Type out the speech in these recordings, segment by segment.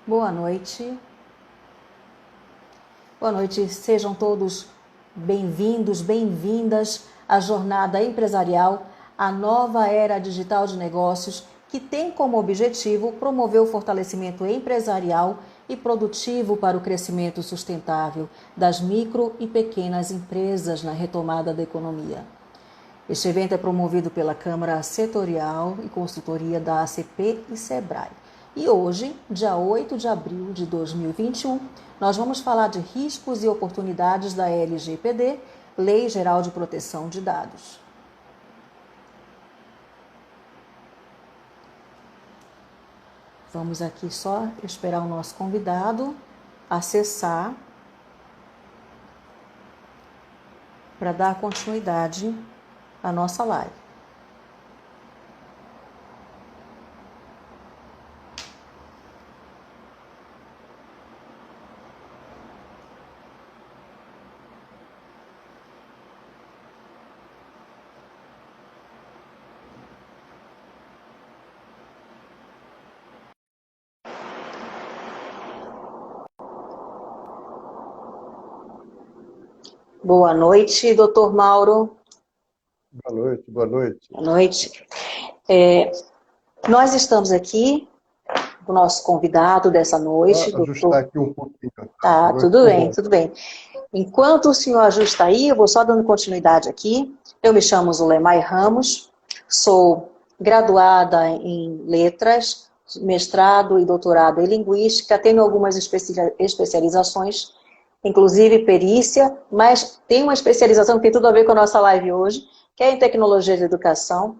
Boa noite. Boa noite, sejam todos bem-vindos, bem-vindas à jornada empresarial, a nova era digital de negócios, que tem como objetivo promover o fortalecimento empresarial e produtivo para o crescimento sustentável das micro e pequenas empresas na retomada da economia. Este evento é promovido pela Câmara Setorial e Consultoria da ACP e SEBRAE. E hoje, dia 8 de abril de 2021, nós vamos falar de riscos e oportunidades da LGPD, Lei Geral de Proteção de Dados. Vamos aqui só esperar o nosso convidado acessar para dar continuidade à nossa live. Boa noite, doutor Mauro. Boa noite, boa noite. Boa noite. Nós estamos aqui com o nosso convidado dessa noite. Vou ajustar aqui um pouquinho. Tá, tudo bem, tudo bem. Enquanto o senhor ajusta aí, eu vou só dando continuidade aqui. Eu me chamo Zulemay Ramos, sou graduada em letras, mestrado e doutorado em linguística, tenho algumas especializações, inclusive perícia, mas tenho uma especialização que tem tudo a ver com a nossa live hoje, que é em tecnologia de educação.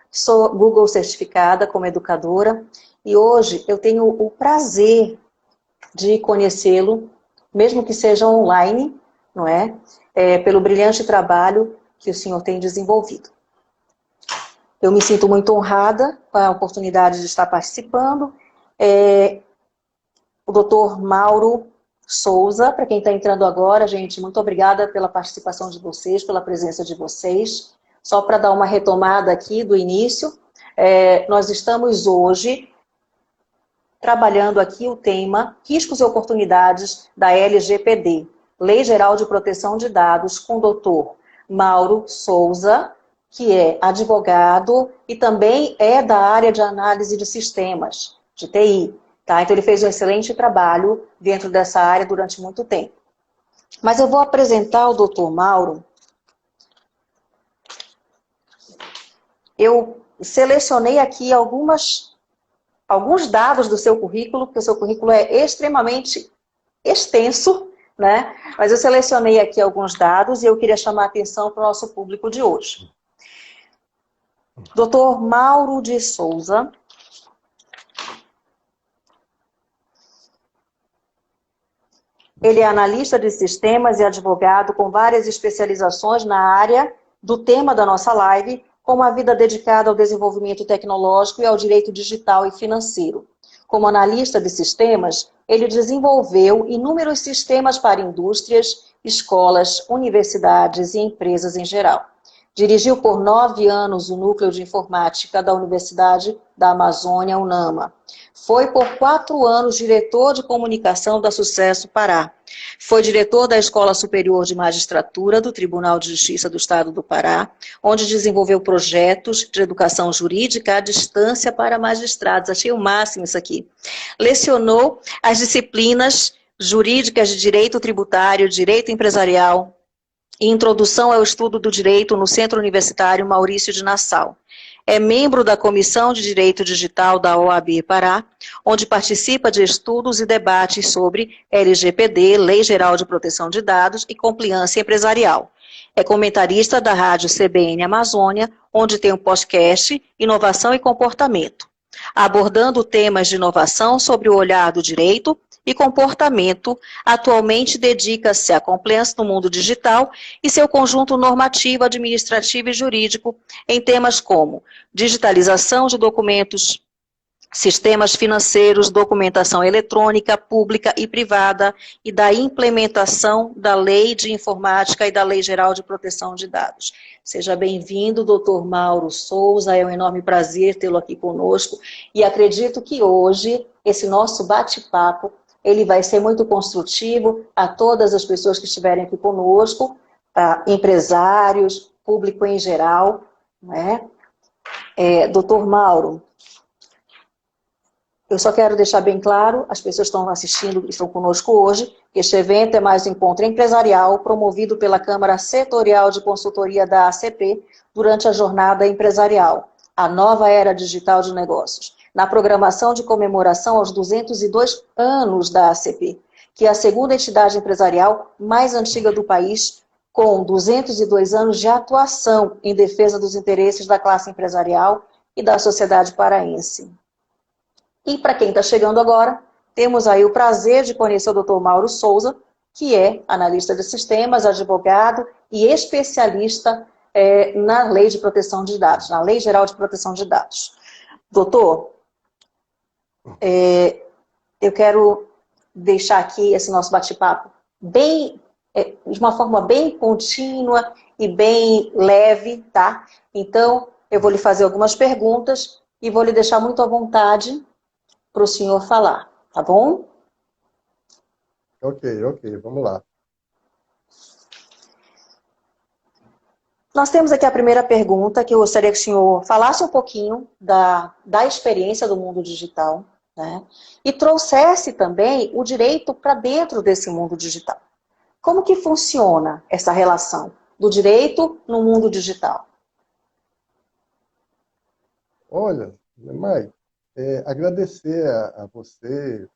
Sou Google certificada como educadora e hoje eu tenho o prazer de conhecê-lo, mesmo que seja online, não é? Pelo brilhante trabalho que o senhor tem desenvolvido. Eu me sinto muito honrada com a oportunidade de estar participando. O doutor Mauro Souza, para quem está entrando agora, gente, muito obrigada pela participação de vocês, pela presença de vocês. Só para dar uma retomada aqui do início, nós estamos hoje trabalhando aqui o tema Riscos e Oportunidades da LGPD, Lei Geral de Proteção de Dados, com o doutor Mauro Souza, que é advogado e também é da área de análise de sistemas, de TI. Tá? Então ele fez um excelente trabalho dentro dessa área durante muito tempo. Mas eu vou apresentar o doutor Mauro. Eu selecionei aqui alguns dados do seu currículo, porque o seu currículo é extremamente extenso, né? Mas eu selecionei aqui alguns dados e eu queria chamar a atenção para o nosso público de hoje. Dr. Mauro de Souza ele é analista de sistemas e advogado com várias especializações na área do tema da nossa live, com uma vida dedicada ao desenvolvimento tecnológico e ao direito digital e financeiro. Como analista de sistemas, ele desenvolveu inúmeros sistemas para indústrias, escolas, universidades e empresas em geral. Dirigiu por 9 anos o Núcleo de Informática da Universidade da Amazônia, UNAMA. Foi por 4 anos diretor de comunicação da Sucesso Pará. Foi diretor da Escola Superior de Magistratura do Tribunal de Justiça do Estado do Pará, onde desenvolveu projetos de educação jurídica à distância para magistrados. Achei o máximo isso aqui. Lecionou as disciplinas jurídicas de direito tributário, direito empresarial e introdução ao estudo do direito no Centro Universitário Maurício de Nassau. É membro da Comissão de Direito Digital da OAB Pará, onde participa de estudos e debates sobre LGPD, Lei Geral de Proteção de Dados e Compliance Empresarial. É comentarista da Rádio CBN Amazônia, onde tem um podcast Inovação e Comportamento, abordando temas de inovação sobre o olhar do direito e comportamento. Atualmente dedica-se à compliance no mundo digital e seu conjunto normativo, administrativo e jurídico em temas como digitalização de documentos, sistemas financeiros, documentação eletrônica, pública e privada e da implementação da Lei de Informática e da Lei Geral de Proteção de Dados. Seja bem-vindo, doutor Mauro Souza, é um enorme prazer tê-lo aqui conosco e acredito que hoje esse nosso bate-papo, ele vai ser muito construtivo a todas as pessoas que estiverem aqui conosco, empresários, público em geral, né? Doutor Mauro, eu só quero deixar bem claro, as pessoas que estão assistindo, estão conosco hoje, que este evento é mais um encontro empresarial promovido pela Câmara Setorial de Consultoria da ACP durante a Jornada Empresarial, a nova era digital de negócios, na programação de comemoração aos 202 anos da ACP, que é a segunda entidade empresarial mais antiga do país, com 202 anos de atuação em defesa dos interesses da classe empresarial e da sociedade paraense. E para quem está chegando agora, temos aí o prazer de conhecer o Dr. Mauro Souza, que é analista de sistemas, advogado e especialista na Lei de Proteção de Dados, na Lei Geral de Proteção de Dados. Doutor, eu quero deixar aqui esse nosso bate-papo bem, de uma forma bem contínua e bem leve, tá? Então, eu vou lhe fazer algumas perguntas e vou lhe deixar muito à vontade para o senhor falar, tá bom? Ok, vamos lá. Nós temos aqui a primeira pergunta, que eu gostaria que o senhor falasse um pouquinho da experiência do mundo digital, né? E trouxesse também o direito para dentro desse mundo digital. Como que funciona essa relação do direito no mundo digital? Olha, Mai, agradecer a você,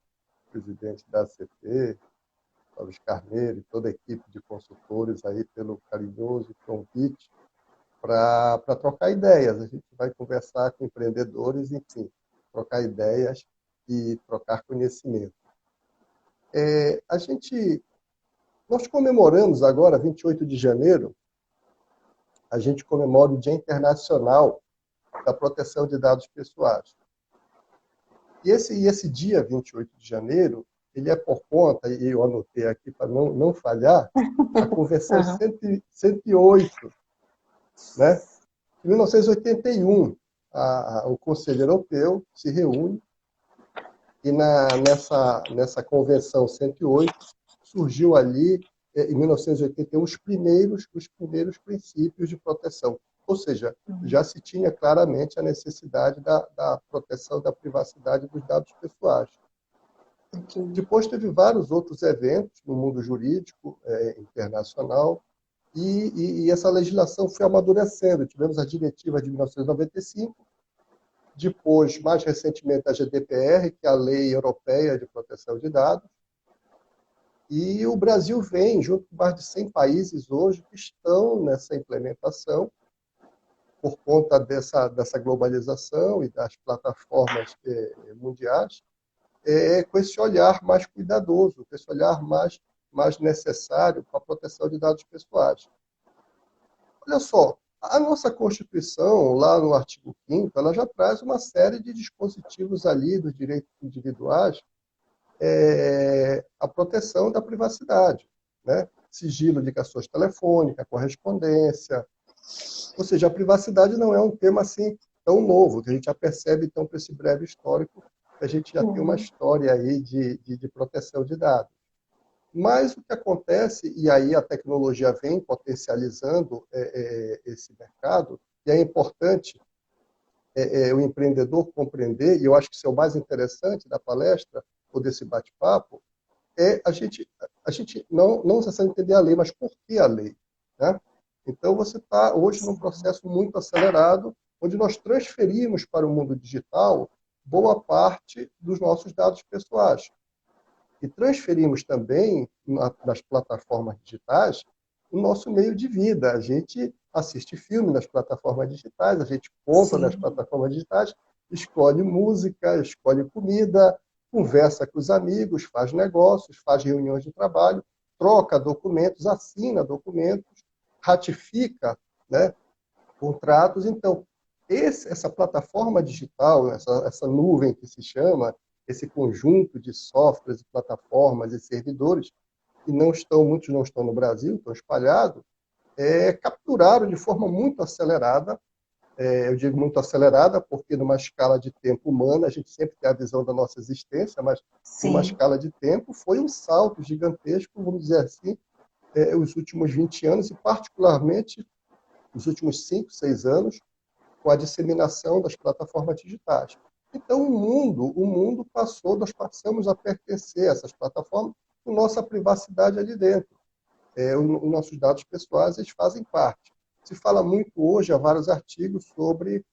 presidente da ACP, Luiz Carneiro e toda a equipe de consultores aí pelo carinhoso convite para trocar ideias. A gente vai conversar com empreendedores, enfim, trocar ideias e trocar conhecimento. Nós comemoramos agora, 28 de janeiro, a gente comemora o Dia Internacional da Proteção de Dados Pessoais. E esse dia 28 de janeiro, ele é por conta, e eu anotei aqui para não falhar, a Convenção 108, né? Em 1981, o Conselho Europeu se reúne e nessa Convenção 108 surgiu ali, em 1981, os primeiros princípios de proteção. Ou seja, já se tinha claramente a necessidade da proteção da privacidade dos dados pessoais. Depois teve vários outros eventos no mundo jurídico internacional e essa legislação foi amadurecendo. Tivemos a diretiva de 1995, depois, mais recentemente, a GDPR, que é a Lei Europeia de Proteção de Dados, e o Brasil vem, junto com mais de 100 países hoje, que estão nessa implementação, por conta dessa globalização e das plataformas mundiais, com esse olhar mais cuidadoso, com esse olhar mais necessário para a proteção de dados pessoais. Olha só, a nossa Constituição, lá no artigo 5º, ela já traz uma série de dispositivos ali dos direitos individuais, a proteção da privacidade, né? Sigilo de ligações telefônicas, correspondência. Ou seja, a privacidade não é um tema assim tão novo, que a gente já percebe, então, para esse breve histórico, que a gente já tem uma história aí de proteção de dados. Mas o que acontece, e aí a tecnologia vem potencializando esse mercado, e é importante o empreendedor compreender, e eu acho que isso é o mais interessante da palestra, ou desse bate-papo, a gente não necessariamente entender a lei, mas por que a lei, né? Então, você está hoje num processo muito acelerado, onde nós transferimos para o mundo digital boa parte dos nossos dados pessoais. E transferimos também, nas plataformas digitais, o nosso meio de vida. A gente assiste filme nas plataformas digitais, a gente compra nas plataformas digitais, escolhe música, escolhe comida, conversa com os amigos, faz negócios, faz reuniões de trabalho, troca documentos, assina documentos, ratifica, né, contratos. Então, essa plataforma digital, essa nuvem que se chama, esse conjunto de softwares, plataformas e servidores, que muitos não estão no Brasil, estão espalhados, capturaram de forma muito acelerada eu digo muito acelerada, porque numa escala de tempo humana, a gente sempre tem a visão da nossa existência, mas numa Sim, escala de tempo foi um salto gigantesco, vamos dizer assim, os últimos 20 anos e particularmente os últimos 5, 6 anos, com a disseminação das plataformas digitais. Então, o mundo passou, nós passamos a pertencer a essas plataformas com nossa privacidade ali dentro. Os nossos dados pessoais, eles fazem parte. Se fala muito hoje, há vários artigos sobre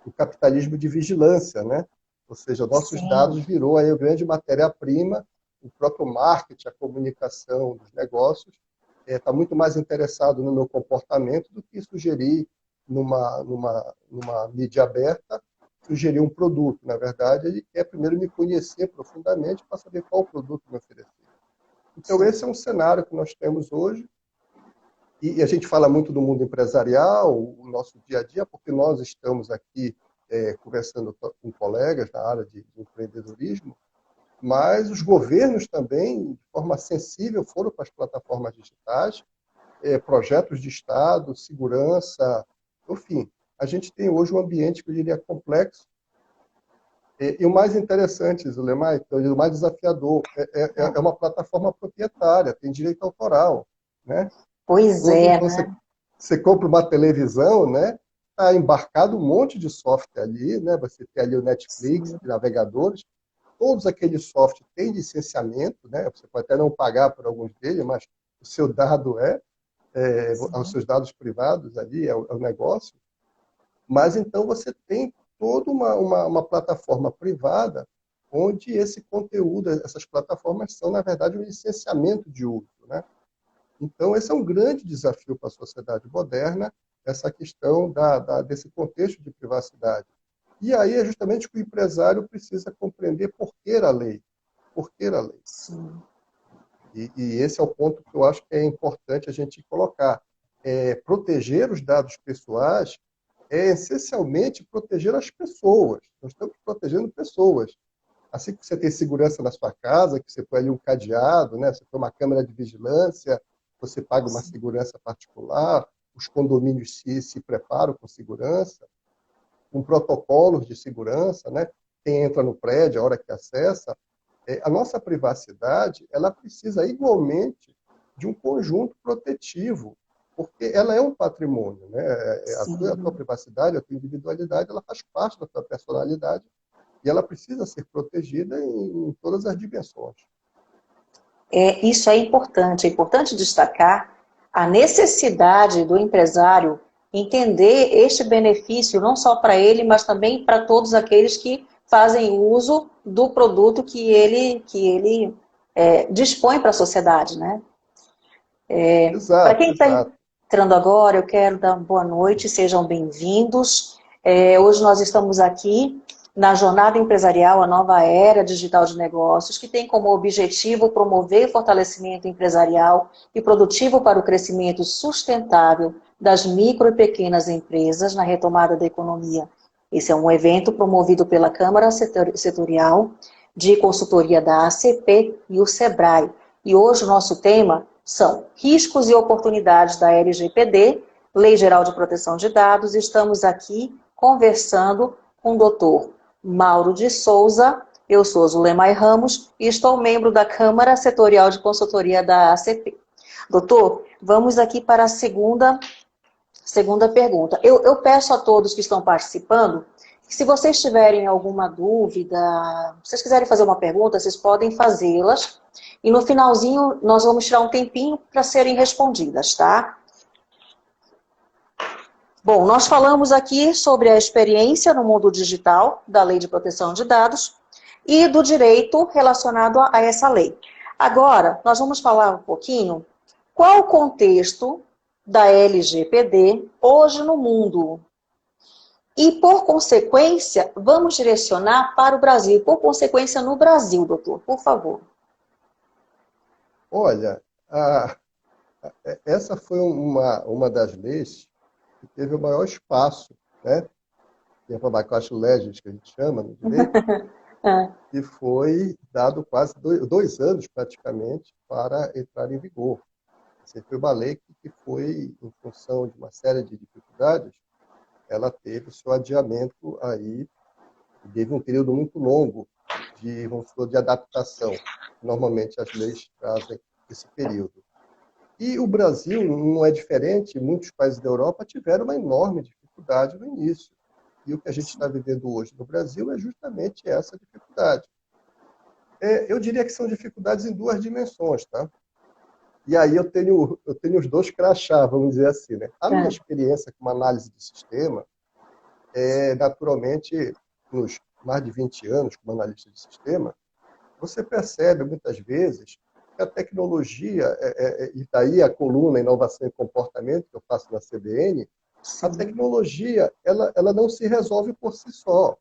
o capitalismo de vigilância, né? Ou seja, nossos dados sim, virou aí a grande matéria-prima, o próprio marketing, a comunicação dos negócios está muito mais interessado no meu comportamento do que sugerir numa mídia aberta, sugerir um produto. Na verdade, ele quer primeiro me conhecer profundamente para saber qual produto me oferecer. Então, sim. esse é um cenário que nós temos hoje, e a gente fala muito do mundo empresarial, o nosso dia a dia, porque nós estamos aqui conversando com colegas na área de empreendedorismo, mas os governos também, de forma sensível, foram para as plataformas digitais, projetos de Estado, segurança, enfim. A gente tem hoje um ambiente que eu diria complexo, e o mais interessante, Zulemar, o mais desafiador, é uma plataforma proprietária, tem direito autoral, né? Pois Quando é, né? você compra uma televisão, né? Está embarcado um monte de software ali, né? Você tem ali o Netflix, Sim, navegadores, todos aqueles softwares têm licenciamento, né? Você pode até não pagar por alguns deles, mas o seu dado os sim, seus dados privados ali, é o negócio. Mas então você tem toda uma plataforma privada onde esse conteúdo, essas plataformas são, na verdade, um licenciamento de uso, né? Então, esse é um grande desafio para a sociedade moderna, essa questão desse contexto de privacidade. E aí é justamente que o empresário precisa compreender por que a lei. Por que a lei? sim, E esse é o ponto que eu acho que é importante a gente colocar. Proteger os dados pessoais é essencialmente proteger as pessoas. Nós estamos protegendo pessoas. Assim que você tem segurança na sua casa, que você põe ali um cadeado, né? Você põe uma câmera de vigilância, você paga uma sim, segurança particular, os condomínios se preparam com segurança, com protocolos de segurança, né? Quem entra no prédio, a hora que acessa, a nossa privacidade, ela precisa igualmente de um conjunto protetivo, porque ela é um patrimônio, né? A tua sim. privacidade, a tua individualidade, ela faz parte da tua personalidade e ela precisa ser protegida em todas as dimensões. Isso é importante destacar a necessidade do empresário entender este benefício, não só para ele, mas também para todos aqueles que fazem uso do produto que ele dispõe para a sociedade, né? Para Exato, quem está exato. entrando agora, eu quero dar uma boa noite, sejam bem-vindos. Hoje nós estamos aqui na Jornada Empresarial, a nova era digital de negócios, que tem como objetivo promover o fortalecimento empresarial e produtivo para o crescimento sustentável das micro e pequenas empresas na retomada da economia. Esse é um evento promovido pela Câmara Setorial de Consultoria da ACP e o SEBRAE. E hoje o nosso tema são riscos e oportunidades da LGPD, Lei Geral de Proteção de Dados. Estamos aqui conversando com o doutor Mauro de Souza. Eu sou Zulemar Ramos e estou membro da Câmara Setorial de Consultoria da ACP. Doutor, vamos aqui para a segunda pergunta. Eu peço a todos que estão participando que, se vocês tiverem alguma dúvida, se vocês quiserem fazer uma pergunta, vocês podem fazê-las. E no finalzinho, nós vamos tirar um tempinho para serem respondidas, tá? Bom, nós falamos aqui sobre a experiência no mundo digital da Lei de Proteção de Dados e do direito relacionado a essa lei. Agora, nós vamos falar um pouquinho qual o contexto da LGPD hoje no mundo. E, por consequência, vamos direcionar para o Brasil. Por consequência, no Brasil, doutor, por favor. Olha, essa foi uma das leis que teve o maior espaço, né? Que é a vacatio legis, que a gente chama no direito, Ah, e foi dado quase 2 anos, praticamente, para entrar em vigor. Essa foi uma lei que foi, em função de uma série de dificuldades, ela teve o seu adiamento aí, teve um período muito longo de, vamos supor, de adaptação. Normalmente as leis trazem esse período. E o Brasil não é diferente, muitos países da Europa tiveram uma enorme dificuldade no início. E o que a gente está vivendo hoje no Brasil é justamente essa dificuldade. Eu diria que são dificuldades em duas dimensões, tá? E aí eu tenho os dois crachá, vamos dizer assim, né? A minha experiência com análise de sistema naturalmente, nos mais de 20 anos como analista de sistema, você percebe muitas vezes que a tecnologia, e daí a coluna Inovação e Comportamento que eu faço na CBN, a tecnologia ela não se resolve por si só.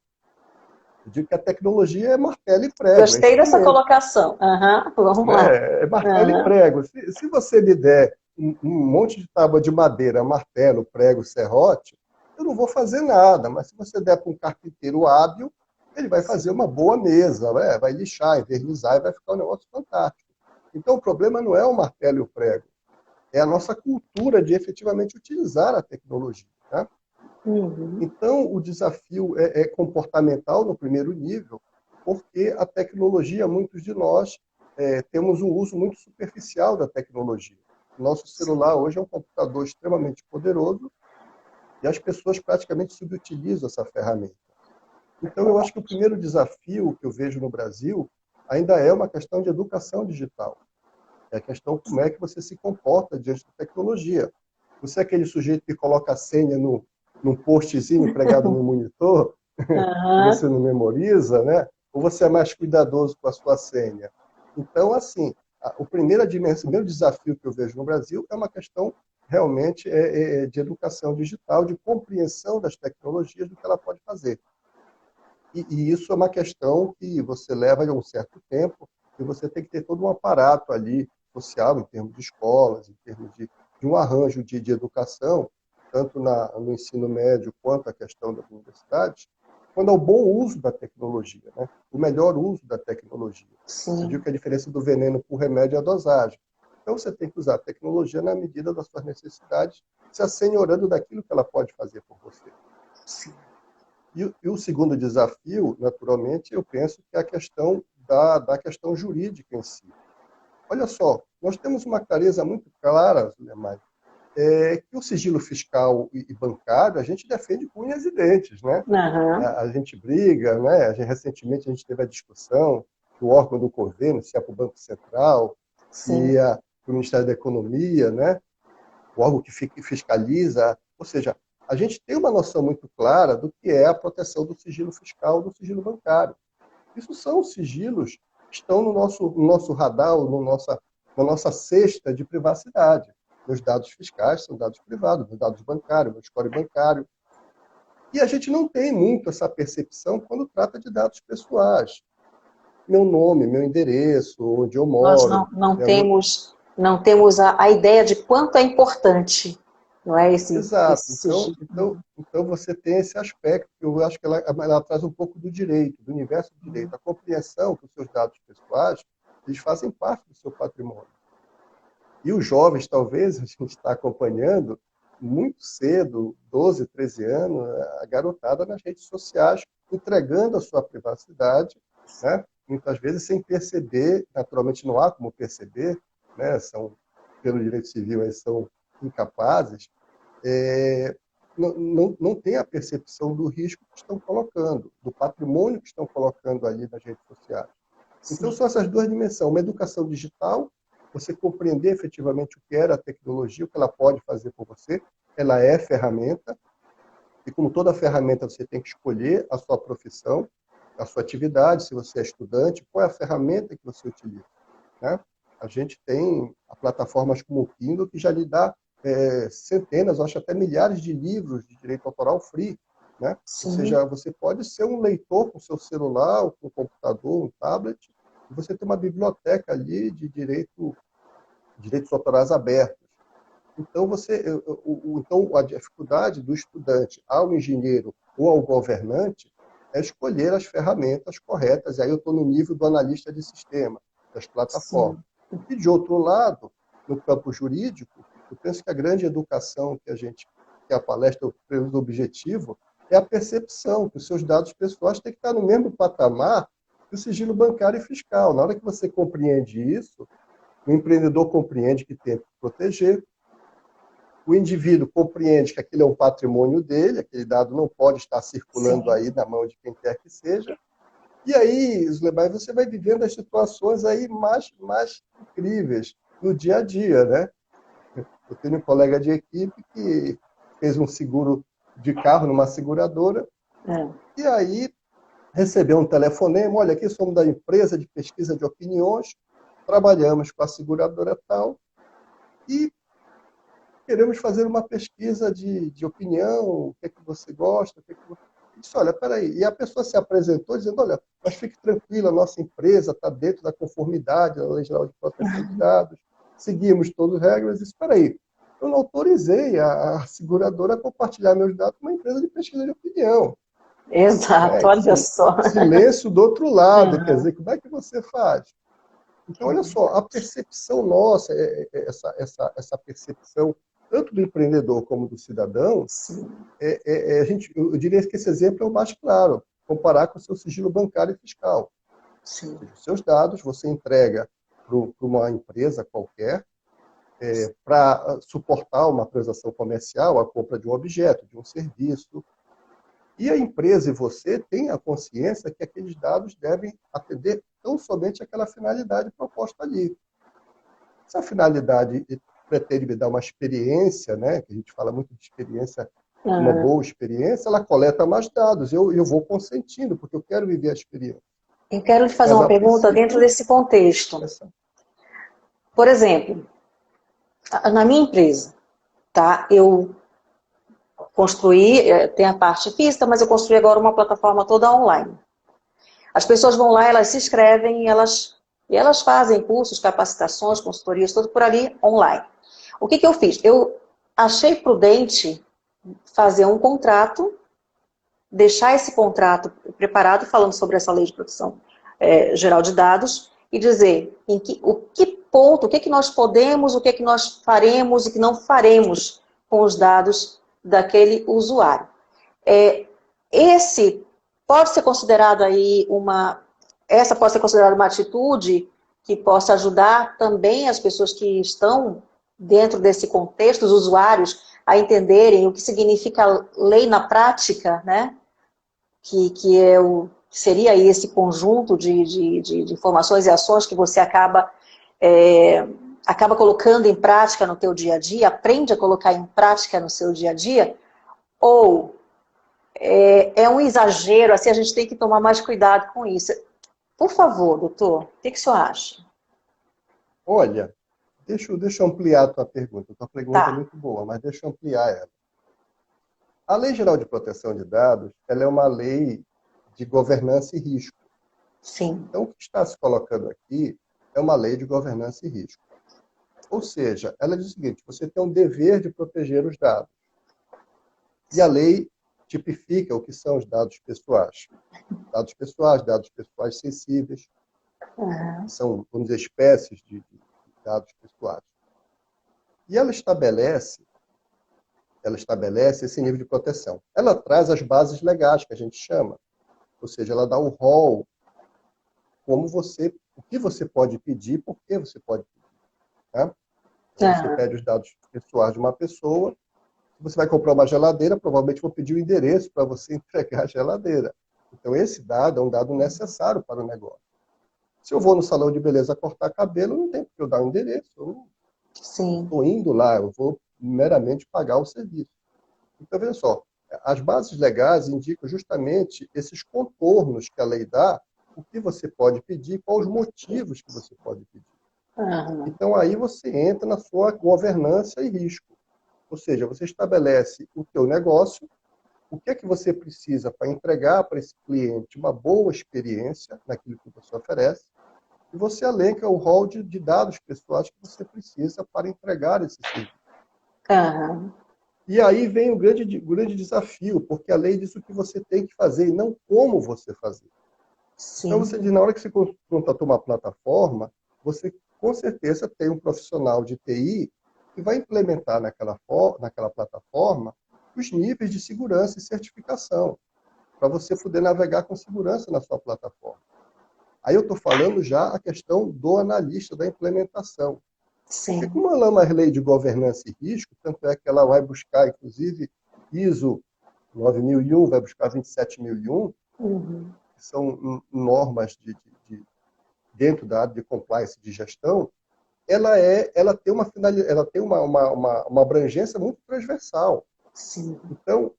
Eu digo que a tecnologia é martelo e prego. Gostei dessa colocação. Vamos lá. É martelo e prego. Se você me der um monte de tábua de madeira, martelo, prego, serrote, eu não vou fazer nada. Mas se você der para um carpinteiro hábil, ele vai fazer uma boa mesa, vai lixar, envernizar e vai ficar um negócio fantástico. Então o problema não é o martelo e o prego, é a nossa cultura de efetivamente utilizar a tecnologia. Né? Então, o desafio é comportamental no primeiro nível, porque a tecnologia, muitos de nós temos um uso muito superficial da tecnologia. Nosso celular hoje é um computador extremamente poderoso e as pessoas praticamente subutilizam essa ferramenta. Então, eu acho que o primeiro desafio que eu vejo no Brasil ainda é uma questão de educação digital. É a questão como é que você se comporta diante da tecnologia. Você é aquele sujeito que coloca a senha num postzinho pregado no monitor, que você não memoriza, né? Ou você é mais cuidadoso com a sua senha? Então, assim, o primeiro desafio que eu vejo no Brasil é uma questão realmente de educação digital, de compreensão das tecnologias, do que ela pode fazer. E isso é uma questão que você leva um certo tempo e você tem que ter todo um aparato ali social, em termos de escolas, em termos de um arranjo de educação, tanto no ensino médio quanto a questão das universidades, quando ao bom uso da tecnologia, né? O melhor uso da tecnologia. Sim. Eu digo que a diferença do veneno para o remédio é a dosagem. Então você tem que usar a tecnologia na medida das suas necessidades, se assenhorando daquilo que ela pode fazer por você. Sim. E o segundo desafio, naturalmente, eu penso que é a questão da questão jurídica em si. Olha só, nós temos uma clareza muito clara, Zulemar, que o sigilo fiscal e bancário a gente defende com unhas e dentes, né? A gente briga, né? Recentemente a gente teve a discussão que o órgão do governo, se é para o Banco Central, se é para o Ministério da Economia, né? O órgão que fiscaliza, ou seja, a gente tem uma noção muito clara do que é a proteção do sigilo fiscal, do sigilo bancário. Isso são sigilos que estão no nosso radar, na nossa cesta de privacidade. Meus dados fiscais são dados privados, meus dados bancários, meu score bancário. E a gente não tem muito essa percepção quando trata de dados pessoais. Meu nome, meu endereço, onde eu Nós moro. não temos a ideia de quanto é importante, não é, Exato. esse sigilo. Então você tem esse aspecto, que eu acho que ela traz um pouco do direito, do universo do direito. A compreensão que os seus dados pessoais, eles fazem parte do seu patrimônio. E os jovens, talvez, a gente está acompanhando muito cedo, 12, 13 anos, a garotada nas redes sociais, entregando a sua privacidade, né? Muitas vezes sem perceber, naturalmente não há como perceber, né? Pelo direito civil, eles são incapazes, não tem a percepção do risco que estão colocando, do patrimônio que estão colocando ali nas redes sociais. Então, são essas duas dimensões. Uma educação digital, você compreender efetivamente o que era a tecnologia, o que ela pode fazer por você. Ela é ferramenta, e como toda ferramenta, você tem que escolher a sua profissão, a sua atividade, se você é estudante, qual é a ferramenta que você utiliza. Né? A gente tem plataformas como o Kindle, que já lhe dá centenas, acho até milhares de livros de direito autoral free. Né? Ou seja, você pode ser um leitor com seu celular, ou com um computador, um tablet, e você tem uma biblioteca ali de direitos autorais abertos. Então, então, a dificuldade do estudante ao engenheiro ou ao governante é escolher as ferramentas corretas. E aí eu estou no nível do analista de sistema, das plataformas. E, de outro lado, no campo jurídico, eu penso que a grande educação que a gente porque a palestra, o objetivo é a percepção que os seus dados pessoais têm que estar no mesmo patamar que o sigilo bancário e fiscal. Na hora que você compreende isso, o empreendedor compreende que tem que proteger, o indivíduo compreende que aquilo é um patrimônio dele, aquele dado não pode estar circulando Sim. aí na mão de quem quer que seja. E aí, Zulebai, você vai vivendo as situações aí mais incríveis no dia a dia, né? Eu tenho um colega de equipe que fez um seguro de carro numa seguradora e aí recebeu um telefonema, olha, aqui somos da empresa de pesquisa de opiniões, trabalhamos com a seguradora tal e queremos fazer uma pesquisa de opinião, o que é que você gosta, o que é que você... Eu disse, olha, peraí. E a pessoa se apresentou dizendo, olha, mas fique tranquila, a nossa empresa está dentro da conformidade da Lei Geral de Proteção de Dados, seguimos todas as regras. Eu disse, peraí, eu não autorizei a seguradora a compartilhar meus dados com uma empresa de pesquisa de opinião. Exato, Né? olha só. Silêncio do outro lado, quer Uhum. dizer, como é que você faz? Então, olha só, a percepção nossa, essa percepção, tanto do empreendedor como do cidadão, Sim. eu diria que esse exemplo é o mais claro, comparar com o seu sigilo bancário e fiscal. Sim. Ou seja, os seus dados você entrega para uma empresa qualquer para suportar uma transação comercial, a compra de um objeto, de um serviço. E a empresa e você têm a consciência que aqueles dados devem atender tão somente àquela finalidade proposta ali. Se a finalidade pretende me dar uma experiência, né, que a gente fala muito de experiência, uma boa experiência, ela coleta mais dados. Eu vou consentindo, porque eu quero viver a experiência. Eu quero lhe fazer Mas, uma a pergunta dentro princípio, desse contexto. Por exemplo, na minha empresa, tá? Eu construí, tem a parte física, mas eu construí agora uma plataforma toda online. As pessoas vão lá, elas se inscrevem e elas fazem cursos, capacitações, consultorias, tudo por ali online. O que eu fiz? Eu achei prudente fazer um contrato, deixar esse contrato preparado, falando sobre essa lei de proteção geral de dados, e dizer o que ponto, o que nós podemos, o que nós faremos e que não faremos com os dados daquele usuário. Esse pode ser considerado aí essa pode ser considerada uma atitude que possa ajudar também as pessoas que estão dentro desse contexto, os usuários, a entenderem o que significa lei na prática, né? Que seria aí esse conjunto de informações e ações que você acaba colocando em prática no teu dia a dia, aprende a colocar em prática no seu dia a dia, ou é um exagero, assim, a gente tem que tomar mais cuidado com isso. Por favor, doutor, o que o senhor acha? Olha, deixa eu ampliar a tua pergunta. A tua pergunta é Tá. muito boa, mas deixa eu ampliar ela. A Lei Geral de Proteção de Dados, ela é uma lei de governança e risco. Sim. Então, o que está se colocando aqui é uma lei de governança e risco. Ou seja, ela diz o seguinte, você tem um dever de proteger os dados. E a lei tipifica o que são os dados pessoais. Dados pessoais sensíveis, são, vamos dizer, espécies de dados pessoais. E ela estabelece esse nível de proteção. Ela traz as bases legais, que a gente chama. Ou seja, ela dá o rol, o que você pode pedir, por que você pode pedir. Tá? Então, você pede os dados pessoais de uma pessoa, se você vai comprar uma geladeira, provavelmente vou pedir o endereço para você entregar a geladeira. Então, esse dado é um dado necessário para o negócio. Se eu vou no salão de beleza cortar cabelo, não tem porque eu dar um endereço. Eu não estou indo lá, eu vou meramente pagar o serviço. Então, veja só, as bases legais indicam justamente esses contornos que a lei dá, o que você pode pedir, quais os motivos que você pode pedir. Então, aí você entra na sua governança e risco. Ou seja, você estabelece o teu negócio, o que é que você precisa para entregar para esse cliente uma boa experiência naquilo que você oferece, e você elenca o rol de dados pessoais que você precisa para entregar esse serviço. E aí vem o grande desafio, porque a lei diz o que você tem que fazer e não como você fazer. Sim. Então, você diz, na hora que você contratou uma plataforma, você com certeza tem um profissional de TI que vai implementar naquela plataforma os níveis de segurança e certificação, para você poder navegar com segurança na sua plataforma. Aí eu estou falando já a questão do analista, da implementação. Porque Sim. como ela é uma lei de governança e risco, tanto é que ela vai buscar, inclusive, ISO 9001, vai buscar 27001, que são normas dentro da área de compliance de gestão, ela tem uma finalidade, ela tem uma abrangência muito transversal. Sim. Então,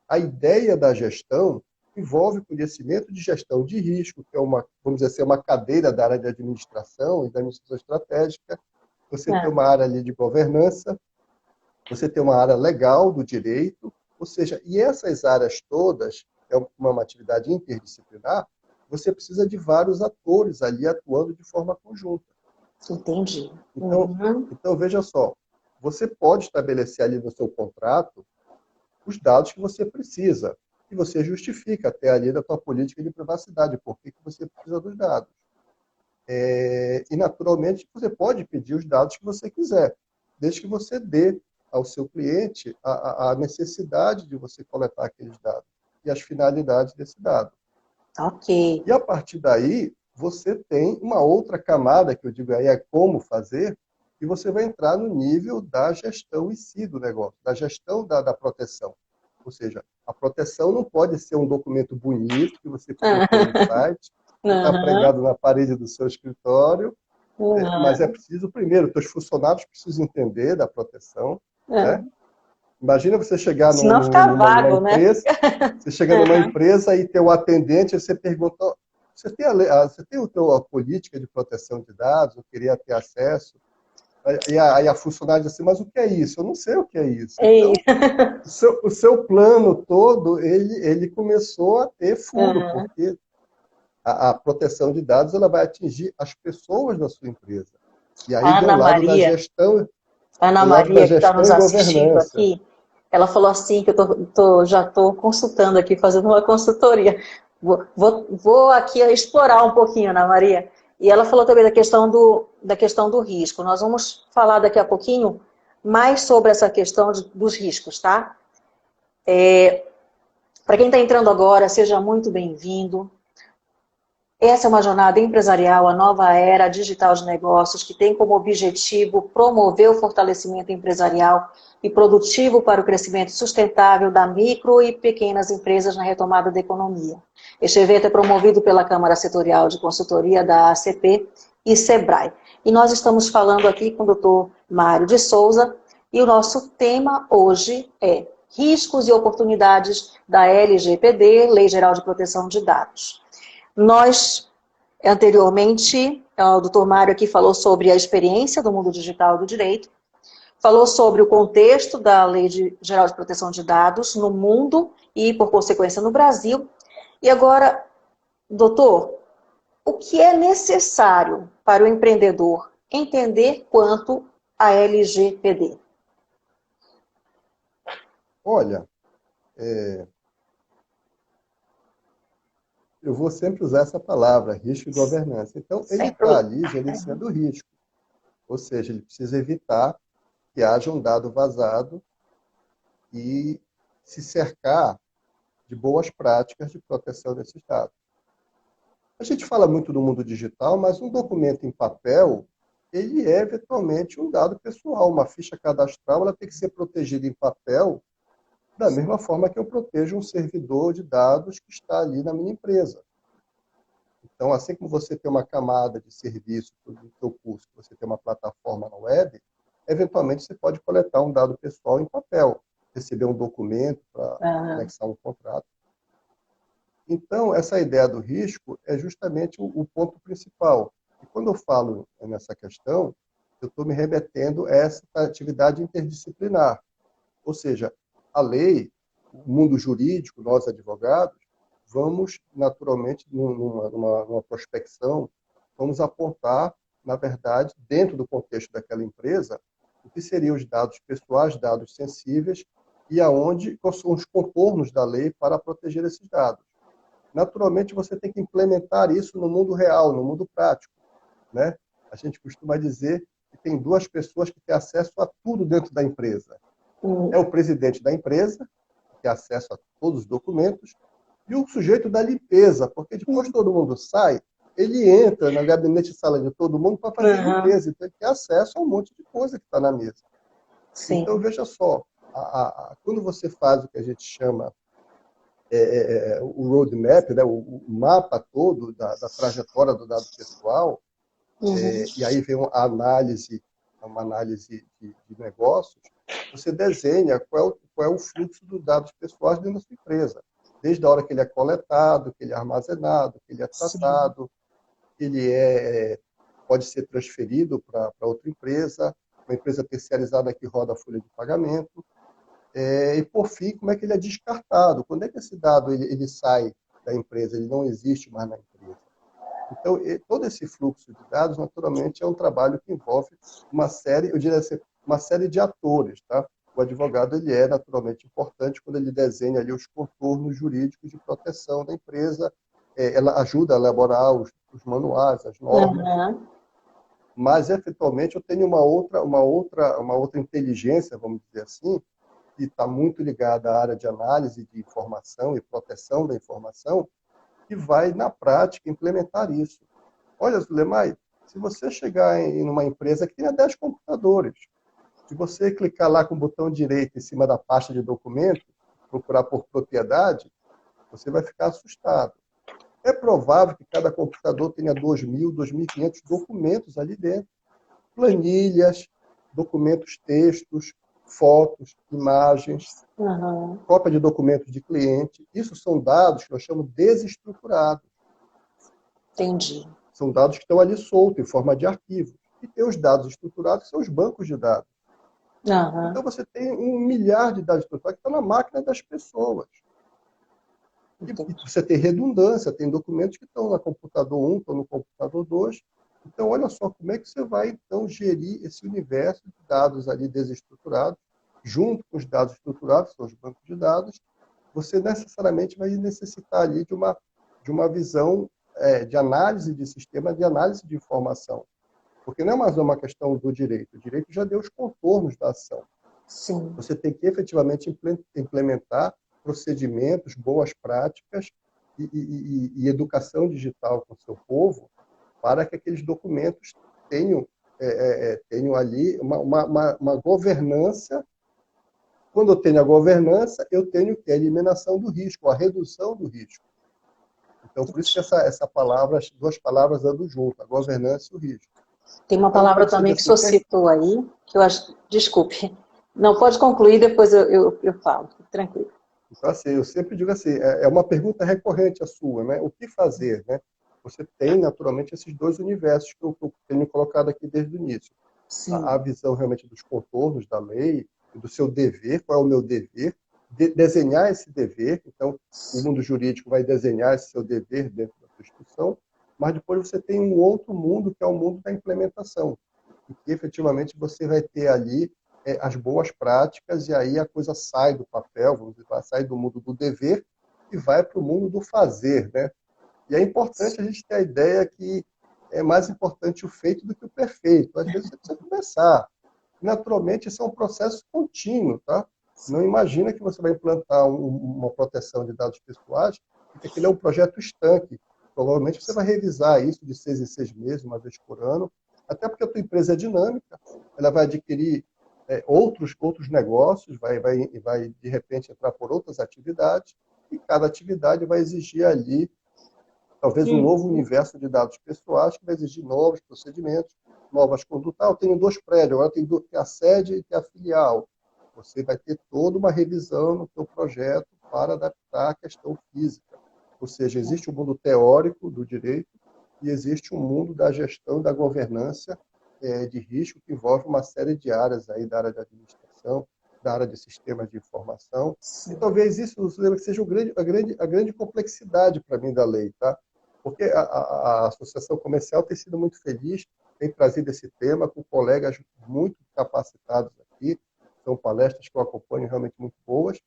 a ideia da gestão envolve conhecimento de gestão de risco, que é vamos dizer assim, uma cadeira da área de administração e da administração estratégica. Você tem uma área ali de governança, você tem uma área legal do direito, ou seja, e essas áreas todas, é uma atividade interdisciplinar, você precisa de vários atores ali atuando de forma conjunta. Entendi. Então, veja só, você pode estabelecer ali no seu contrato os dados que você precisa, e você justifica até ali da tua política de privacidade, por que você precisa dos dados. E, naturalmente, você pode pedir os dados que você quiser, desde que você dê ao seu cliente a necessidade de você coletar aqueles dados e as finalidades desse dado. Ok. E, a partir daí, você tem uma outra camada, que eu digo aí é como fazer, e você vai entrar no nível da gestão em si do negócio, da gestão da proteção. Ou seja, a proteção não pode ser um documento bonito que você colocou no site, que está pregado na parede do seu escritório, mas é preciso, primeiro, teus funcionários precisam entender da proteção, né? Imagina você chegar Senão fica numa vago, né? empresa, você chega numa empresa e tem o atendente, você pergunta, você tem a política de proteção de dados, eu queria ter acesso. Aí a funcionária diz assim, mas o que é isso? Eu não sei o que é isso. Então, o seu plano todo, ele começou a ter furo, porque a proteção de dados ela vai atingir as pessoas da sua empresa. E aí vem o Ana lado da Maria, gestão, Ana o lado da Maria, que está gestão nos e assistindo governança. aqui, ela falou assim, que já estou consultando aqui, fazendo uma consultoria. Vou aqui explorar um pouquinho, Ana Maria. E ela falou também da questão do risco. Nós vamos falar daqui a pouquinho mais sobre essa questão dos riscos, tá? Para quem está entrando agora, seja muito bem-vindo. Essa é uma jornada empresarial, a nova era digital de negócios, que tem como objetivo promover o fortalecimento empresarial e produtivo para o crescimento sustentável da micro e pequenas empresas na retomada da economia. Este evento é promovido pela Câmara Setorial de Consultoria da ACP e SEBRAE. E nós estamos falando aqui com o Dr. Mário de Souza, e o nosso tema hoje é riscos e oportunidades da LGPD, Lei Geral de Proteção de Dados. Nós, anteriormente, o Dr. Mário aqui falou sobre a experiência do mundo digital do direito, falou sobre o contexto da Lei Geral de Proteção de Dados no mundo e, por consequência, no Brasil. E agora, doutor, o que é necessário para o empreendedor entender quanto à LGPD? Olha, eu vou sempre usar essa palavra, risco e governança. Então, ele está ali gerenciando o risco. Ou seja, ele precisa evitar que haja um dado vazado e se cercar de boas práticas de proteção desses dados. A gente fala muito do mundo digital, mas um documento em papel, ele é eventualmente um dado pessoal. Uma ficha cadastral, ela tem que ser protegida em papel da mesma forma que eu protejo um servidor de dados que está ali na minha empresa. Então, assim como você tem uma camada de serviço do seu curso, você tem uma plataforma na web, eventualmente você pode coletar um dado pessoal em papel, receber um documento para anexar um contrato. Então, essa ideia do risco é justamente o ponto principal. E quando eu falo nessa questão, eu estou me remetendo a essa atividade interdisciplinar. Ou seja, a lei, o mundo jurídico, nós advogados, vamos naturalmente, numa prospecção, vamos apontar, na verdade, dentro do contexto daquela empresa, o que seriam os dados pessoais, dados sensíveis, e quais são os contornos da lei para proteger esses dados. Naturalmente, você tem que implementar isso no mundo real, no mundo prático, né? A gente costuma dizer que tem duas pessoas que têm acesso a tudo dentro da empresa. É o presidente da empresa, que tem acesso a todos os documentos, e o sujeito da limpeza, porque depois todo mundo sai, ele entra no gabinete de sala de todo mundo para fazer limpeza, então ele tem acesso a um monte de coisa que está na mesa. Sim. Então, veja só, quando você faz o que a gente chama o roadmap, né, o mapa todo da trajetória do dado pessoal, e aí vem uma análise de negócios, você desenha qual é o fluxo dos dados pessoais dentro da sua empresa. Desde a hora que ele é coletado, que ele é armazenado, que ele é tratado, que ele pode ser transferido para outra empresa, uma empresa terceirizada que roda a folha de pagamento. E, por fim, como é que ele é descartado? Quando é que esse dado ele sai da empresa, ele não existe mais na empresa? Então, todo esse fluxo de dados, naturalmente, é um trabalho que envolve uma série, eu diria assim, uma série de atores, tá? O advogado, ele é naturalmente importante quando ele desenha ali os contornos jurídicos de proteção da empresa, ela ajuda a elaborar os manuais, as normas, mas, efetualmente, eu tenho uma outra inteligência, vamos dizer assim, que está muito ligada à área de análise de informação e proteção da informação, que vai, na prática, implementar isso. Olha, Zulemai, se você chegar em uma empresa que tenha 10 computadores, se você clicar lá com o botão direito em cima da pasta de documentos, procurar por propriedade, você vai ficar assustado. É provável que cada computador tenha 2.000, 2.500 documentos ali dentro. Planilhas, documentos textos, fotos, imagens, cópia de documentos de cliente. Isso são dados que nós chamamos desestruturados. Entendi. São dados que estão ali soltos, em forma de arquivo. E tem os dados estruturados, que são os bancos de dados. Então, você tem 1 milhar de dados estruturados que estão na máquina das pessoas. E você tem redundância, tem documentos que estão no computador 1, estão no computador 2. Então, olha só como é que você vai, então, gerir esse universo de dados ali desestruturados, junto com os dados estruturados, que são os bancos de dados. Você necessariamente vai necessitar ali de uma visão de análise de sistema, de análise de informação. Porque não é mais uma questão do direito. O direito já deu os contornos da ação. Sim. Você tem que efetivamente implementar procedimentos, boas práticas e educação digital com o seu povo para que aqueles documentos tenham ali uma governança. Quando eu tenho a governança, eu tenho a eliminação do risco, a redução do risco. Então, por isso que essa palavra, as duas palavras andam juntas, a governança e o risco. Tem uma palavra também que o senhor citou aí, que eu acho... Desculpe. Não, pode concluir, depois eu falo. Tranquilo. Então, assim, eu sempre digo assim, é uma pergunta recorrente a sua, né? O que fazer, né? Você tem, naturalmente, esses dois universos que eu tenho colocado aqui desde o início. A visão, realmente, dos contornos da lei, do seu dever, qual é o meu dever, desenhar esse dever. Então, o mundo jurídico vai desenhar esse seu dever dentro da Constituição, mas depois você tem um outro mundo, que é o mundo da implementação, em que, efetivamente, você vai ter ali as boas práticas, e aí a coisa sai do papel, vamos dizer, sai do mundo do dever e vai para o mundo do fazer, né? E é importante a gente ter a ideia que é mais importante o feito do que o perfeito. Às vezes você precisa começar. Naturalmente, isso é um processo contínuo, tá? Não imagina que você vai implantar uma proteção de dados pessoais e que aquele é um projeto estanque. Provavelmente você vai revisar isso de 6 em 6 meses, uma vez por ano, até porque a tua empresa é dinâmica, ela vai adquirir outros negócios, vai de repente entrar por outras atividades, e cada atividade vai exigir ali talvez um novo universo de dados pessoais, que vai exigir novos procedimentos, novas condutas. Eu tenho 2 prédios, agora tem a sede e tem a filial. Você vai ter toda uma revisão no seu projeto para adaptar a questão física. Ou seja, existe o mundo teórico do direito e existe o mundo da gestão e da governança de risco, que envolve uma série de áreas aí, da área de administração, da área de sistemas de informação. E talvez isso seja a grande complexidade para mim da lei, tá? Porque a Associação Comercial tem sido muito feliz, tem trazido esse tema com colegas muito capacitados aqui, são palestras que eu acompanho realmente muito boas,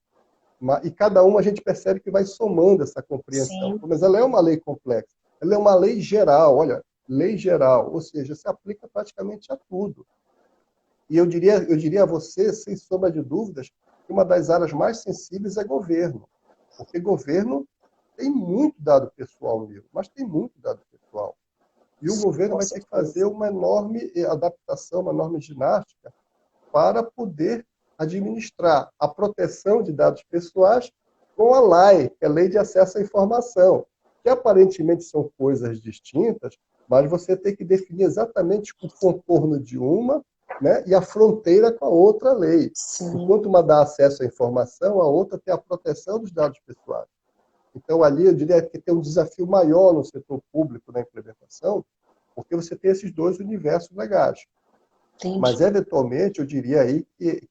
e cada uma a gente percebe que vai somando essa compreensão. Sim. Mas ela é uma lei complexa, ela é uma lei geral, olha, lei geral, ou seja, se aplica praticamente a tudo. E eu diria a você, sem sombra de dúvidas, que uma das áreas mais sensíveis é governo. Porque governo tem muito dado pessoal mesmo, mas tem muito dado pessoal. E o governo Com vai ter que certeza. fazer uma enorme adaptação, uma enorme ginástica para poder administrar a proteção de dados pessoais com a LAI, que é a Lei de Acesso à Informação, que aparentemente são coisas distintas, mas você tem que definir exatamente o contorno de uma, né, e a fronteira com a outra lei. Sim, Enquanto uma dá acesso à informação, a outra tem a proteção dos dados pessoais. Então, ali, eu diria que tem um desafio maior no setor público na implementação, porque você tem esses dois universos legais. Mas, entendi. eventualmente, eu diria aí que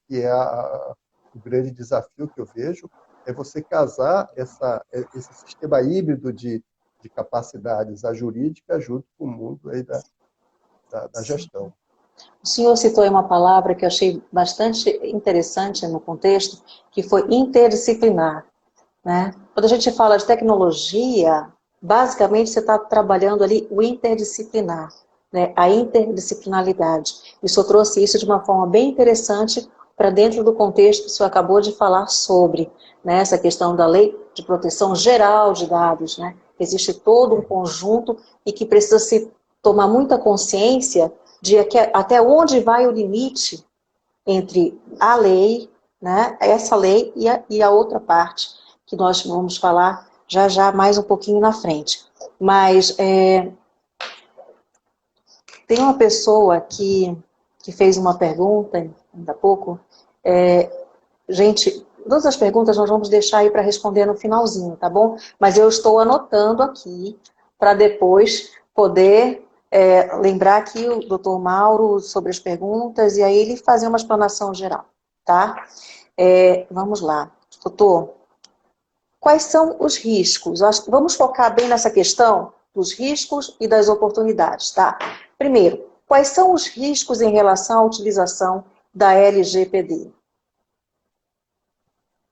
o grande desafio que eu vejo é você casar esse sistema híbrido de capacidades, a jurídica, junto com o mundo aí da gestão. O senhor citou aí uma palavra que eu achei bastante interessante no contexto, que foi interdisciplinar, né? Quando a gente fala de tecnologia, basicamente você está trabalhando ali o interdisciplinar, né? A interdisciplinaridade. E o senhor trouxe isso de uma forma bem interessante para dentro do contexto que o senhor acabou de falar sobre, né? Essa questão da lei de proteção geral de dados, né? Existe todo um conjunto e que precisa se tomar muita consciência de até onde vai o limite entre a lei, né, essa lei e a outra parte, que nós vamos falar já já mais um pouquinho na frente. Mas tem uma pessoa que fez uma pergunta, ainda há pouco. Gente, todas as perguntas nós vamos deixar aí para responder no finalzinho, tá bom? Mas eu estou anotando aqui para depois poder lembrar aqui o doutor Mauro sobre as perguntas e aí ele fazer uma explanação geral, tá? Vamos lá. Doutor, quais são os riscos? Vamos focar bem nessa questão dos riscos e das oportunidades, tá? Primeiro, quais são os riscos em relação à utilização da LGPD?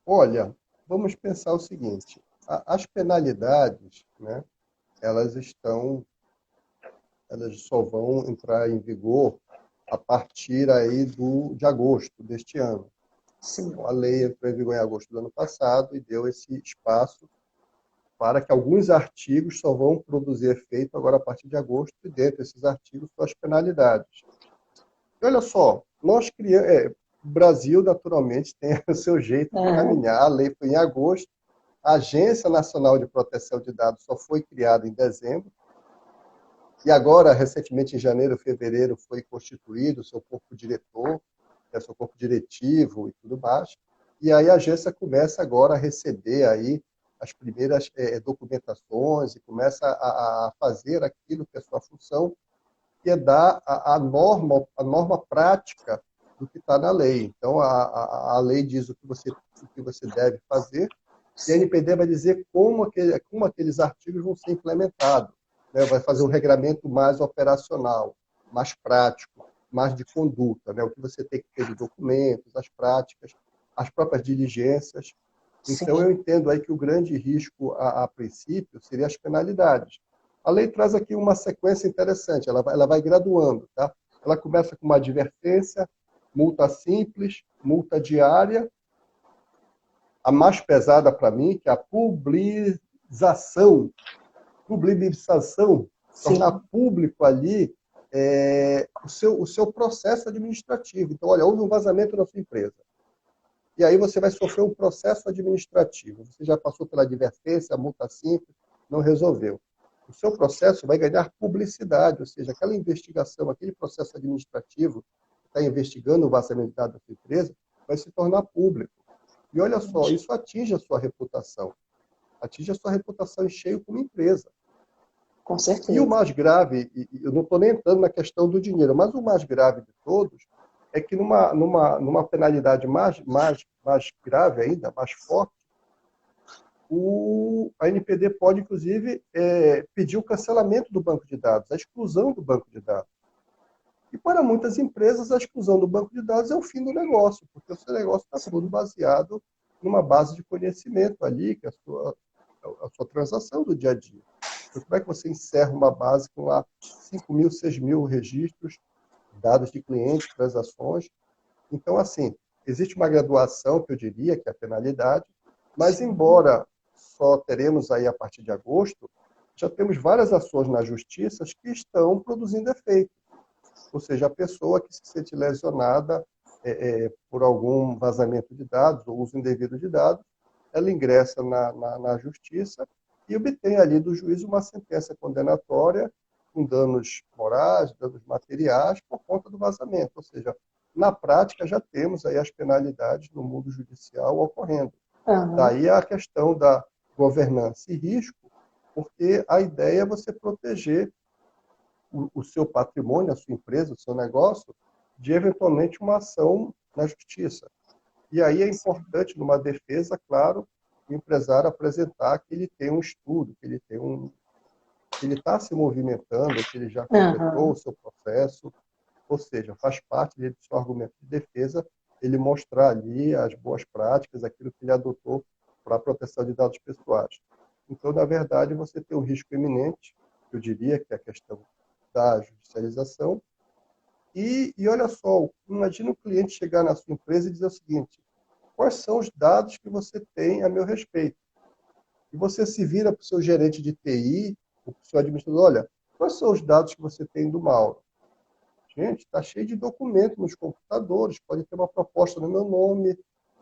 Olha, vamos pensar o seguinte: as penalidades, né, elas elas só vão entrar em vigor a partir aí de agosto deste ano. Sim, Então, a lei entrou em vigor em agosto do ano passado e deu esse espaço para que alguns artigos só vão produzir efeito agora a partir de agosto, e dentro desses artigos são as penalidades. E olha só, o Brasil naturalmente tem o seu jeito de uhum. caminhar, a lei foi em agosto, a Agência Nacional de Proteção de Dados só foi criada em dezembro, e agora, recentemente, em janeiro, fevereiro, foi constituído o seu corpo diretor, seu corpo diretivo e tudo mais. E aí a agência começa agora a receber aí as primeiras documentações e começa a fazer aquilo que é sua função, que é dar a norma prática do que está na lei. Então, a lei diz o que você deve fazer, e a NPD vai dizer como aqueles artigos vão ser implementados, né? Vai fazer um regramento mais operacional, mais prático, mais de conduta, né? O que você tem que ter de documentos, as práticas, as próprias diligências. Então, eu Sim, entendo aí que o grande risco, a princípio, seria as penalidades. A lei traz aqui uma sequência interessante, ela vai graduando, tá? Ela começa com uma advertência, multa simples, multa diária, a mais pesada para mim, que é a publicização, tornar sim, público ali o seu processo administrativo. Então, olha, houve um vazamento na sua empresa. E aí você vai sofrer um processo administrativo. Você já passou pela advertência, a multa simples, não resolveu. O seu processo vai ganhar publicidade, ou seja, aquela investigação, aquele processo administrativo que está investigando o vazamento de dados da sua empresa, vai se tornar público. E olha só, isso atinge a sua reputação em cheio como empresa. com E o certeza. mais grave, eu não estou nem entrando na questão do dinheiro, mas o mais grave de todos é que numa penalidade mais grave ainda, mais forte, a NPD pode, inclusive, pedir o cancelamento do banco de dados, a exclusão do banco de dados. E para muitas empresas, a exclusão do banco de dados é o fim do negócio, porque o seu negócio está todo Sim, baseado numa base de conhecimento ali, que é a sua transação do dia a dia. Então, como é que você encerra uma base com lá 5.000, 6.000 registros dados de clientes, transações. Então, assim, existe uma graduação, que eu diria, que é a penalidade, mas embora só teremos aí a partir de agosto, já temos várias ações na justiça que estão produzindo efeito. Ou seja, a pessoa que se sente lesionada por algum vazamento de dados ou uso indevido de dados, ela ingressa na justiça e obtém ali do juiz uma sentença condenatória com danos morais, danos materiais, por conta do vazamento. Ou seja, na prática já temos aí as penalidades no mundo judicial ocorrendo. Uhum. Daí a questão da governança e risco, porque a ideia é você proteger o seu patrimônio, a sua empresa, o seu negócio, de eventualmente uma ação na justiça. E aí é importante, numa defesa, claro, o empresário apresentar que ele tem um estudo, que ele está se movimentando, que ele já completou o seu processo, ou seja, faz parte do seu argumento de defesa ele mostrar ali as boas práticas, aquilo que ele adotou para a proteção de dados pessoais. Então, na verdade, você tem um risco iminente, eu diria que é a questão da judicialização. E olha só, imagina o cliente chegar na sua empresa e dizer o seguinte: quais são os dados que você tem a meu respeito? E você se vira para o seu gerente de TI, ou para o seu administrador: olha, quais são os dados que você tem do Mauro? Gente, está cheio de documentos nos computadores, pode ter uma proposta no meu nome,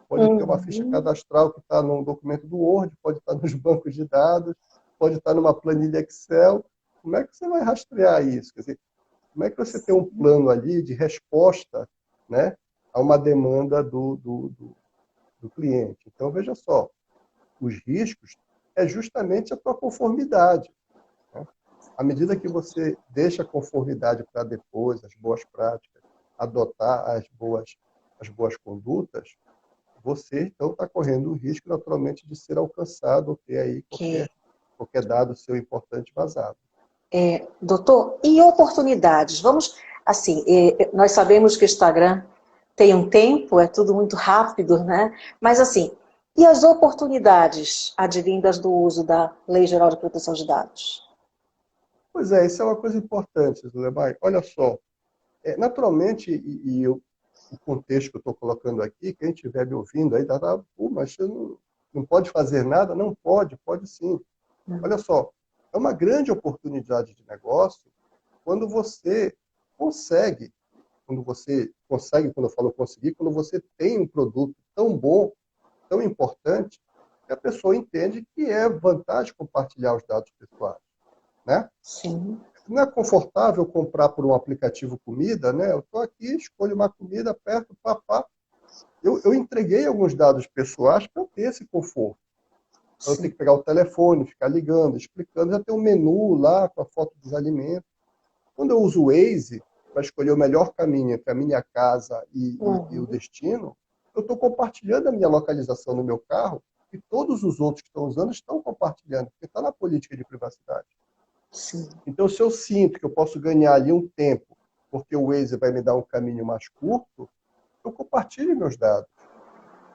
pode ter uma ficha cadastral que está num documento do Word, pode estar nos bancos de dados, pode estar numa planilha Excel. Como é que você vai rastrear isso? Quer dizer, como é que você tem um plano ali de resposta, né, a uma demanda do cliente? Então, veja só, os riscos é justamente a tua conformidade. Né? À medida que você deixa a conformidade para depois, as boas práticas, adotar as boas condutas, você, então, está correndo o risco, naturalmente, de ser alcançado ou ter aí qualquer dado seu importante vazado. Doutor, e oportunidades? Vamos, assim, nós sabemos que o Instagram tem um tempo, é tudo muito rápido, né? Mas, assim, e as oportunidades advindas do uso da Lei Geral de Proteção de Dados? Pois é, isso é uma coisa importante, Zulebai. Olha só, naturalmente, o contexto que eu estou colocando aqui, quem estiver me ouvindo aí, mas você não pode fazer nada? Não pode, pode sim. Olha só, é uma grande oportunidade de negócio quando você consegue, quando eu falo conseguir, quando você tem um produto tão bom, tão importante, que a pessoa entende que é vantagem compartilhar os dados pessoais, né? Sim. Não é confortável comprar por um aplicativo comida, né? Eu estou aqui, escolho uma comida, aperto, papá. Eu entreguei alguns dados pessoais para ter esse conforto. Então, eu tenho que pegar o telefone, ficar ligando, explicando, já tem um menu lá com a foto dos alimentos. Quando eu uso o Waze para escolher o melhor caminho entre a minha casa e o destino, eu estou compartilhando a minha localização no meu carro e todos os outros que estão usando estão compartilhando, porque está na política de privacidade. Sim. Então, se eu sinto que eu posso ganhar ali um tempo, porque o Waze vai me dar um caminho mais curto, eu compartilho meus dados.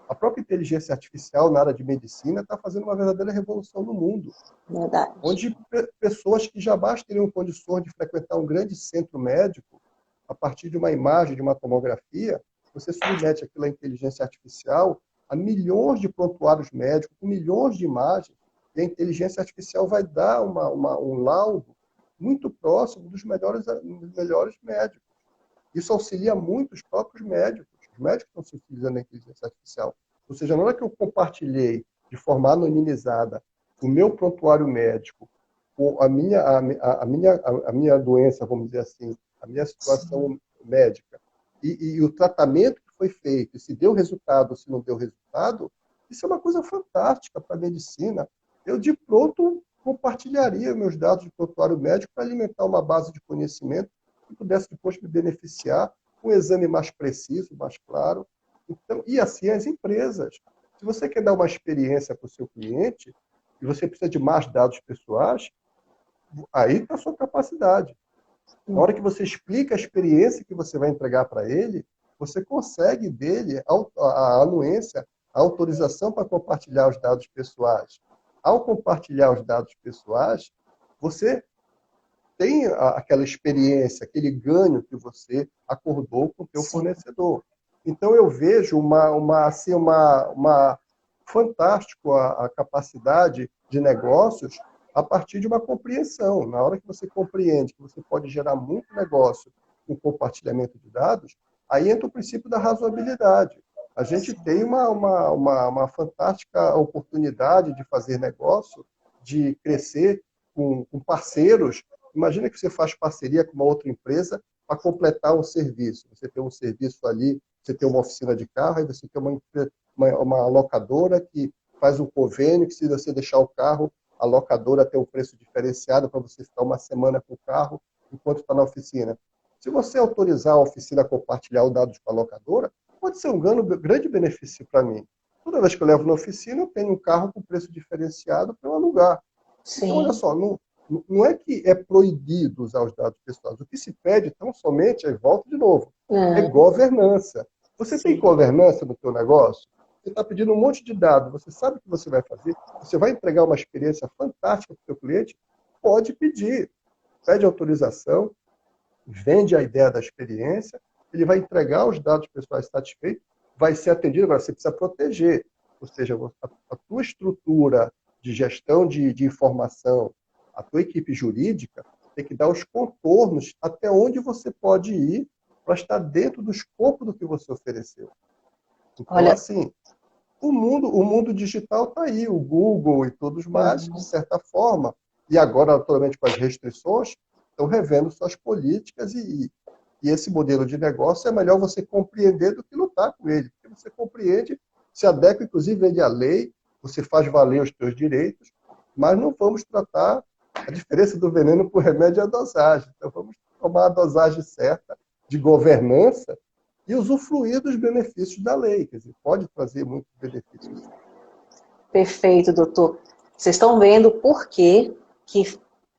A própria inteligência artificial na área de medicina está fazendo uma verdadeira revolução no mundo. Verdade. Onde pessoas que jamais teriam condições de frequentar um grande centro médico, a partir de uma imagem, de uma tomografia, você submete aquilo à inteligência artificial a milhões de prontuários médicos, com milhões de imagens, e a inteligência artificial vai dar um laudo muito próximo dos melhores médicos. Isso auxilia muito os próprios médicos. Os médicos estão se utilizando da inteligência artificial. Ou seja, na hora que eu compartilhei de forma anonimizada o meu prontuário médico, com a minha doença, vamos dizer assim, a minha situação médica, e o tratamento que foi feito, se deu resultado ou se não deu resultado, isso é uma coisa fantástica para a medicina. Eu, de pronto, compartilharia meus dados de prontuário médico para alimentar uma base de conhecimento que pudesse depois me beneficiar com um exame mais preciso, mais claro. Então, e assim as empresas. Se você quer dar uma experiência para o seu cliente, e você precisa de mais dados pessoais, aí está a sua capacidade. Na hora que você explica a experiência que você vai entregar para ele, você consegue dele a anuência, a autorização para compartilhar os dados pessoais. Ao compartilhar os dados pessoais, você tem aquela experiência, aquele ganho que você acordou com o teu fornecedor. Então, eu vejo uma fantástico a capacidade de negócios a partir de uma compreensão. Na hora que você compreende que você pode gerar muito negócio com compartilhamento de dados, aí entra o princípio da razoabilidade. A gente tem uma fantástica oportunidade de fazer negócio, de crescer com parceiros. Imagina que você faz parceria com uma outra empresa para completar um serviço. Você tem um serviço ali, você tem uma oficina de carro, aí você tem uma locadora que faz um convênio, que se você deixar o carro, a locadora tem um preço diferenciado para você ficar uma semana com o carro enquanto está na oficina. Se você autorizar a oficina a compartilhar os dados com a locadora, pode ser um grande benefício para mim. Toda vez que eu levo na oficina, eu tenho um carro com preço diferenciado para eu alugar. Então, olha só, não é que é proibido usar os dados pessoais. O que se pede, tão somente, aí volta de novo, é governança. Você tem governança no teu negócio? Você está pedindo um monte de dados, você sabe o que você vai fazer, você vai entregar uma experiência fantástica para o seu cliente, pode pedir. Pede autorização, vende a ideia da experiência, ele vai entregar os dados pessoais satisfeitos, vai ser atendido. Agora, você precisa proteger, ou seja, a tua estrutura de gestão de informação, a tua equipe jurídica tem que dar os contornos até onde você pode ir para estar dentro do escopo do que você ofereceu. Então, assim, o mundo digital está aí, o Google e todos mais, de certa forma, e agora, naturalmente, com as restrições, estão revendo suas políticas e esse modelo de negócio é melhor você compreender do que lutar com ele. Porque você compreende, se adequa, inclusive, ele à lei, você faz valer os seus direitos, mas não vamos tratar a diferença do veneno por remédio é a dosagem. Então, vamos tomar a dosagem certa de governança e usufruir dos benefícios da lei. Quer dizer, pode trazer muitos benefícios. Perfeito, doutor. Vocês estão vendo por que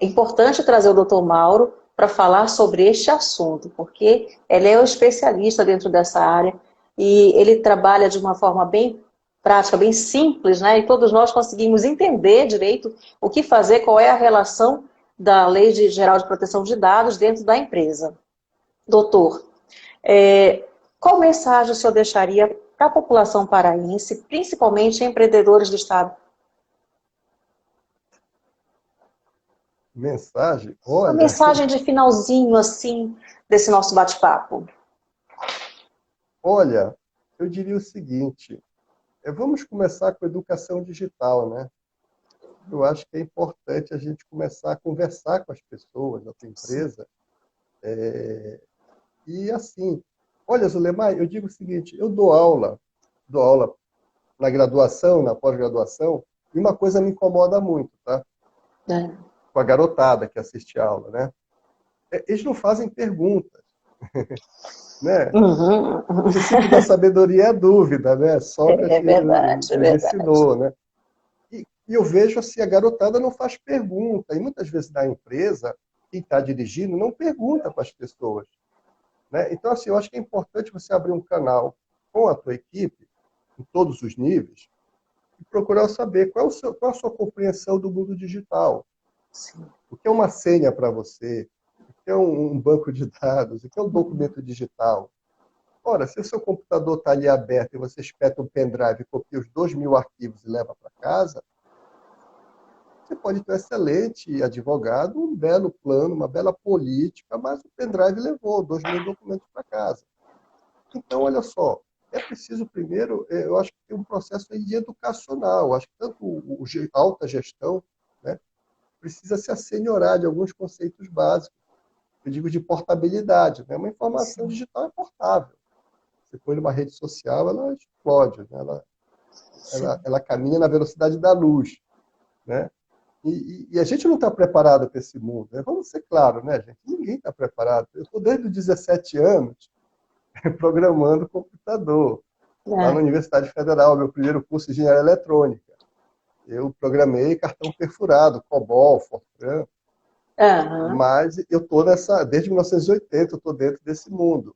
é importante trazer o doutor Mauro para falar sobre este assunto, porque ele é o especialista dentro dessa área e ele trabalha de uma forma bem prática, bem simples, né? E todos nós conseguimos entender direito o que fazer, qual é a relação da Lei Geral de Proteção de Dados dentro da empresa. Doutor, qual mensagem o senhor deixaria para a população paraense, principalmente empreendedores do Estado? Mensagem? Olha... Uma mensagem de finalzinho, assim, desse nosso bate-papo. Olha, eu diria o seguinte, vamos começar com a educação digital, né? Eu acho que é importante a gente começar a conversar com as pessoas da tua empresa. E assim, olha, Zulemar, eu digo o seguinte, eu dou aula na graduação, na pós-graduação, e uma coisa me incomoda muito, tá? Com a garotada que assiste a aula, né? Eles não fazem perguntas, né? O princípio da sabedoria é a dúvida, né? Sócrates nos ensinou, né? E eu vejo assim, a garotada não faz pergunta, e muitas vezes na empresa, quem está dirigindo não pergunta para as pessoas, né? Então, assim, eu acho que é importante você abrir um canal com a tua equipe, em todos os níveis, e procurar saber qual a sua compreensão do mundo digital. Sim. O que é uma senha para você? O que é um banco de dados? O que é um documento digital? Ora, se o seu computador está ali aberto e você espeta um pendrive e copia os 2.000 arquivos e leva para casa, você pode ter um excelente advogado, um belo plano, uma bela política, mas o pendrive levou 2.000 documentos para casa. Então, olha só, é preciso primeiro, eu acho que tem um processo aí de educacional, acho que tanto a alta gestão, né, precisa se assenhorar de alguns conceitos básicos. Eu digo de portabilidade, né? Uma informação digital é portável. Você põe numa rede social, ela explode, né? Ela caminha na velocidade da luz, né? E a gente não está preparado para esse mundo, né? Vamos ser claros, né, gente? Ninguém está preparado. Eu estou desde os 17 anos programando computador, lá na Universidade Federal, meu primeiro curso de engenharia eletrônica. Eu programei cartão perfurado, COBOL, Fortran. Mas eu estou desde 1980, eu estou dentro desse mundo.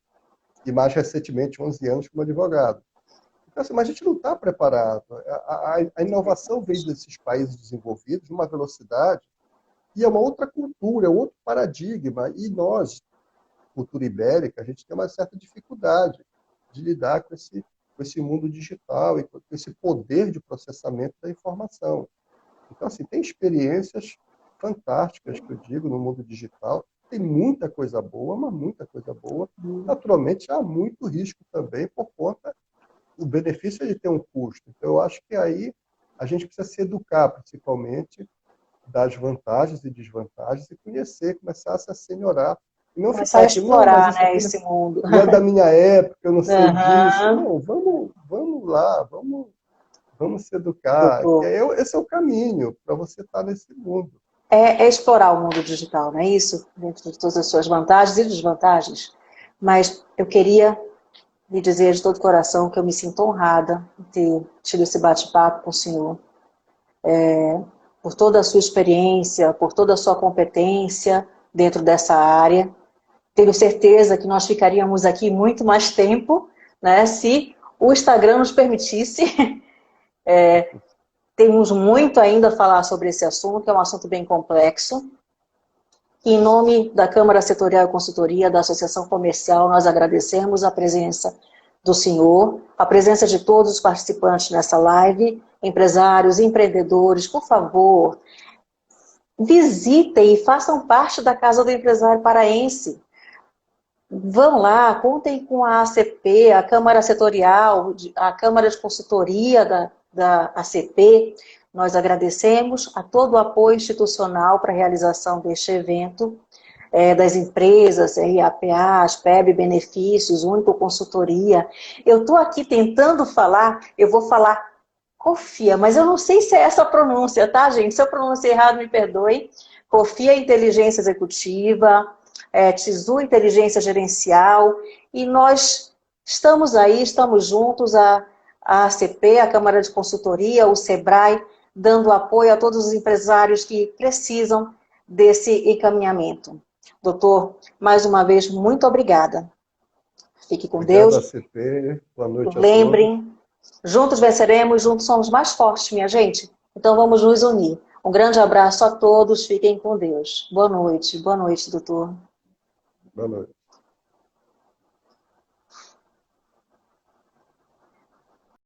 E mais recentemente, 11 anos como advogado. Então, assim, mas a gente não está preparado. A inovação vem desses países desenvolvidos numa velocidade E é uma outra cultura, é outro paradigma. E nós, cultura ibérica, a gente tem uma certa dificuldade de lidar com esse mundo digital e com esse poder de processamento da informação. Então, assim, tem experiências fantásticas, que eu digo, no mundo digital. Tem muita coisa boa, mas muita coisa boa. Naturalmente, há muito risco também por conta do benefício de ter um custo. Então, eu acho que aí a gente precisa se educar, principalmente, das vantagens e desvantagens e conhecer, começar a se assenhorar. E não Começar a ficar assim, não, mas explorar, isso né, aqui esse mundo. não é da minha época, eu não sei disso. Aham, Não, vamos lá, vamos se educar. Que doutor. esse é o caminho para você estar nesse mundo. É explorar o mundo digital, não é isso? Dentro de todas as suas vantagens e desvantagens. Mas eu queria lhe dizer de todo o coração que eu me sinto honrada em ter tido esse bate-papo com o senhor. Por toda a sua experiência, por toda a sua competência dentro dessa área. Tenho certeza que nós ficaríamos aqui muito mais tempo, né, se o Instagram nos permitisse. Temos muito ainda a falar sobre esse assunto, é um assunto bem complexo. Em nome da Câmara Setorial e Consultoria da Associação Comercial, nós agradecemos a presença do senhor, a presença de todos os participantes nessa live, empresários, empreendedores, por favor, visitem e façam parte da Casa do Empresário Paraense. Vão lá, contem com a ACP, a Câmara Setorial, a Câmara de Consultoria da ACP. Nós agradecemos a todo o apoio institucional para a realização deste evento, das empresas, RAPA, ASPEB, Benefícios, Único Consultoria. Eu estou aqui tentando falar, eu vou falar COFIA, mas eu não sei se é essa a pronúncia, tá, gente? Se eu pronunciei errado, me perdoe. COFIA Inteligência Executiva, TISU Inteligência Gerencial, e nós estamos aí, estamos juntos, a ACP, a Câmara de Consultoria, o SEBRAE, dando apoio a todos os empresários que precisam desse encaminhamento. Doutor, mais uma vez, muito obrigada. Fique com Obrigado, Deus. ACP. Boa noite a todos. Lembrem, juntos venceremos, juntos somos mais fortes, minha gente. Então vamos nos unir. Um grande abraço a todos, fiquem com Deus. Boa noite, doutor. Boa noite.